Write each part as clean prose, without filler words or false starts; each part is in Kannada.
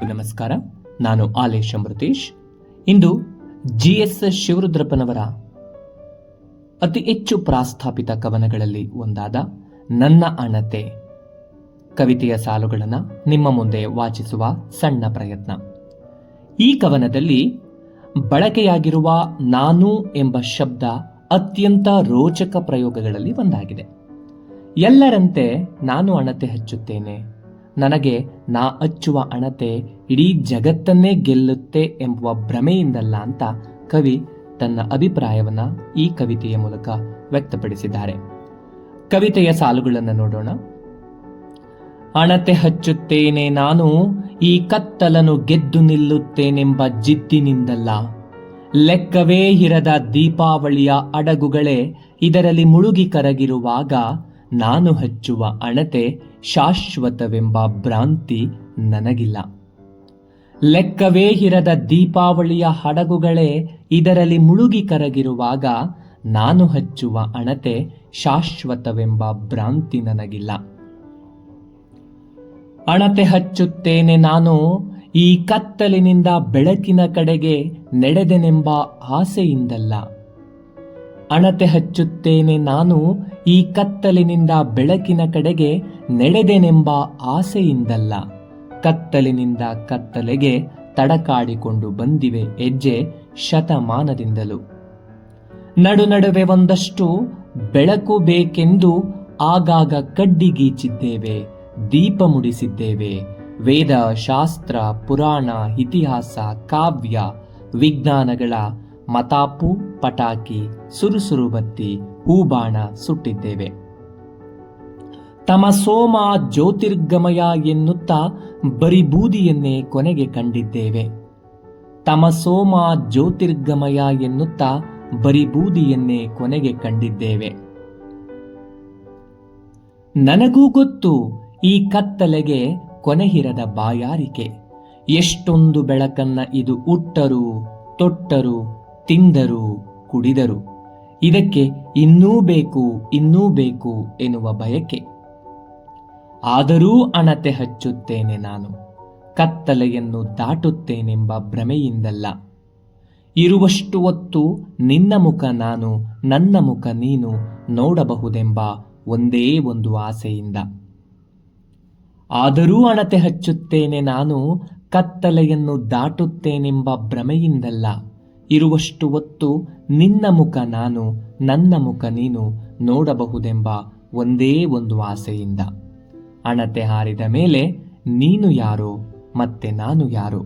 ನಮಸ್ಕಾರ. ನಾನು ಆಲೇಶ್ ಅಮೃತೇಶ್. ಇಂದು GS ಶಿವರುದ್ರಪ್ಪನವರ ಅತಿ ಹೆಚ್ಚು ಪ್ರಾಸ್ತಾಪಿತ ಕವನಗಳಲ್ಲಿ ಒಂದಾದ ನನ್ನ ಅಣತೆ ಕವಿತೆಯ ಸಾಲುಗಳನ್ನು ನಿಮ್ಮ ಮುಂದೆ ವಾಚಿಸುವ ಸಣ್ಣ ಪ್ರಯತ್ನ. ಈ ಕವನದಲ್ಲಿ ಬಳಕೆಯಾಗಿರುವ ನಾನು ಎಂಬ ಶಬ್ದ ಅತ್ಯಂತ ರೋಚಕ ಪ್ರಯೋಗಗಳಲ್ಲಿ ಒಂದಾಗಿದೆ. ಎಲ್ಲರಂತೆ ನಾನು ಅಣತೆ ಹಚ್ಚುತ್ತೇನೆ, ನನಗೆ ನಾ ಹಚ್ಚುವ ಅಣತೆ ಇಡೀ ಜಗತ್ತನ್ನೇ ಗೆಲ್ಲುತ್ತೆ ಎಂಬುವ ಭ್ರಮೆಯಿಂದಲ್ಲ ಅಂತ ಕವಿ ತನ್ನ ಅಭಿಪ್ರಾಯವನ್ನ ಈ ಕವಿತೆಯ ಮೂಲಕ ವ್ಯಕ್ತಪಡಿಸಿದ್ದಾರೆ. ಕವಿತೆಯ ಸಾಲುಗಳನ್ನು ನೋಡೋಣ. ಅಣತೆ ಹಚ್ಚುತ್ತೇನೆ ನಾನು, ಈ ಕತ್ತಲನ್ನು ಗೆದ್ದು ನಿಲ್ಲುತ್ತೇನೆಂಬ ಜಿದ್ದಿನಿಂದಲ್ಲ. ಲೆಕ್ಕವೇ ಇರದ ದೀಪಾವಳಿಯ ಅಡಗುಗಳೇ ಇದರಲ್ಲಿ ಮುಳುಗಿ ಕರಗಿರುವಾಗ ನಾನು ಹಚ್ಚುವ ಅಣತೆ ಶಾಶ್ವತವೆಂಬ ಭ್ರಾಂತಿ ನನಗಿಲ್ಲ. ಲೆಕ್ಕವೇ ಇರದ ದೀಪಾವಳಿಯ ಹಡಗುಗಳೇ ಇದರಲ್ಲಿ ಮುಳುಗಿ ಕರಗಿರುವಾಗ ನಾನು ಹಚ್ಚುವ ಅಣತೆ ಶಾಶ್ವತವೆಂಬ ಭ್ರಾಂತಿ ನನಗಿಲ್ಲ. ಅಣತೆ ಹಚ್ಚುತ್ತೇನೆ ನಾನು, ಈ ಕತ್ತಲಿನಿಂದ ಬೆಳಕಿನ ಕಡೆಗೆ ನಡೆದೆನೆಂಬ ಆಸೆಯಿಂದಲ್ಲ. ಅಣತೆ ಹಚ್ಚುತ್ತೇನೆ ನಾನು, ಈ ಕತ್ತಲಿನಿಂದ ಬೆಳಕಿನ ಕಡೆಗೆ ನಡೆದೆನೆಂಬ ಆಸೆಯಿಂದಲ್ಲ. ಕತ್ತಲಿನಿಂದ ಕತ್ತಲೆಗೆ ತಡಕಾಡಿಕೊಂಡು ಬಂದಿವೆ ಹೆಜ್ಜೆ ಶತಮಾನದಿಂದಲೂ. ನಡುವೆ ಒಂದಷ್ಟು ಬೆಳಕು ಬೇಕೆಂದು ಆಗಾಗ ಕಡ್ಡಿಗೀಚಿದ್ದೇವೆ, ದೀಪ ಮುಡಿಸಿದ್ದೇವೆ. ವೇದ, ಶಾಸ್ತ್ರ, ಪುರಾಣ, ಇತಿಹಾಸ, ಕಾವ್ಯ, ವಿಜ್ಞಾನಗಳ ಮತಾಪು, ಪಟಾಕಿ, ಸುರುಸುರು ಬತ್ತಿ, ಹೂಬಾಣ ಸುಟ್ಟಿದ್ದೇವೆ. ತಮಸೋಮ ಜ್ಯೋತಿರ್ಗಮಯ ಎನ್ನುತ್ತಾ ಬರಿ ಬೂದಿಯನ್ನೇ ಕೊನೆಗೆ ಕಂಡಿದ್ದೇವೆ. ತಮಸೋಮ ಜ್ಯೋತಿರ್ಗಮಯ ಎನ್ನುತ್ತಾ ಬರಿ ಬೂದಿಯನ್ನೇ ಕೊನೆಗೆ ಕಂಡಿದ್ದೇವೆ. ನನಗೂ ಗೊತ್ತು ಈ ಕತ್ತಲೆಗೆ ಕೊನೆಹಿರದ ಬಾಯಾರಿಕೆ. ಎಷ್ಟೊಂದು ಬೆಳಕನ್ನ ಇದು ಉಟ್ಟರು, ತೊಟ್ಟರು, ತಿಂದರು, ಕುಡಿದರು. ಇದಕ್ಕೆ ಇನ್ನೂ ಬೇಕು, ಇನ್ನೂ ಬೇಕು ಎನ್ನುವ ಬಯಕೆ. ಆದರೂ ಅಣತೆ ಹಚ್ಚುತ್ತೇನೆ ನಾನು, ಕತ್ತಲೆಯನ್ನು ದಾಟುತ್ತೇನೆಂಬ ಭ್ರಮೆಯಿಂದಲ್ಲ. ಇರುವಷ್ಟು ಹೊತ್ತು ನಿನ್ನ ಮುಖ ನಾನು, ನನ್ನ ಮುಖ ನೀನು ನೋಡಬಹುದೆಂಬ ಒಂದೇ ಒಂದು ಆಸೆಯಿಂದ. ಆದರೂ ಅಣತೆ ಹಚ್ಚುತ್ತೇನೆ ನಾನು, ಕತ್ತಲೆಯನ್ನು ದಾಟುತ್ತೇನೆಂಬ ಭ್ರಮೆಯಿಂದಲ್ಲ. ಇರುವಷ್ಟು ಹೊತ್ತು ನಿನ್ನ ಮುಖ ನಾನು, ನನ್ನ ಮುಖ ನೀನು ನೋಡಬಹುದೆಂಬ ಒಂದೇ ಒಂದು ಆಸೆಯಿಂದ. ಅಣತೆ ಹಾರಿದ ಮೇಲೆ ನೀನು ಯಾರೋ ಮತ್ತೆ ನಾನು ಯಾರೋ.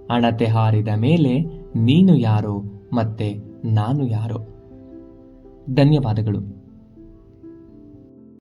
ಅಣತೆ ಹಾರಿದ ಮೇಲೆ ನೀನು ಯಾರೋ ಮತ್ತೆ ನಾನು ಯಾರೋ. ಧನ್ಯವಾದಗಳು.